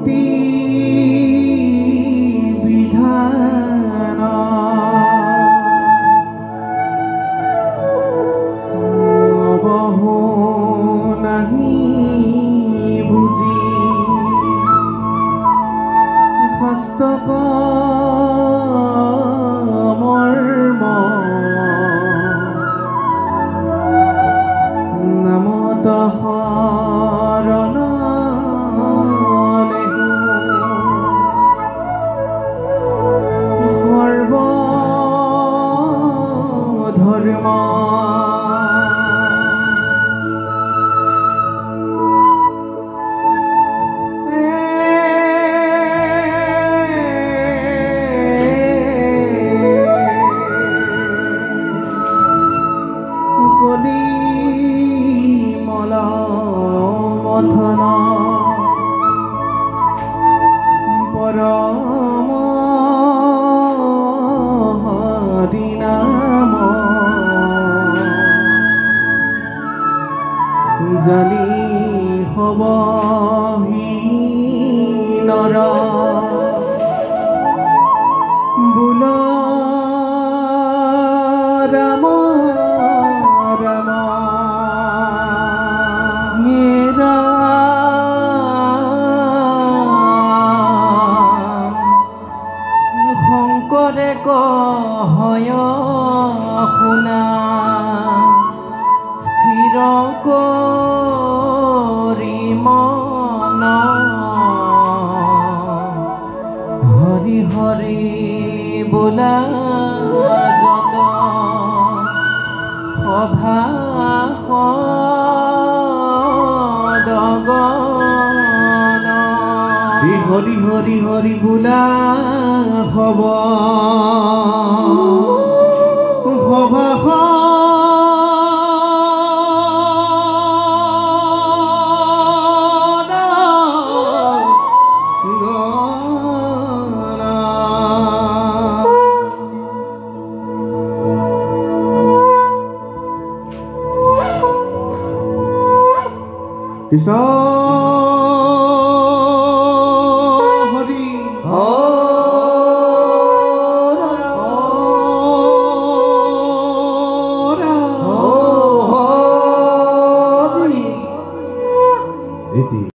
মুক্তি বিধান বহু নাহি বুজি হস্তক মৰ্ম নামত শৰণ সৰ্ব ধৰ্ম মথন পৰম হৰি নাম জানি হবহি নৰ বোল ৰাম ৰাম শংকৰে কহয় শুনা স্থিৰ কৰি মন হৰি হৰি বোলা যত সভা হৰি হৰি হৰি বোলা হব সভা কৃষ্ণ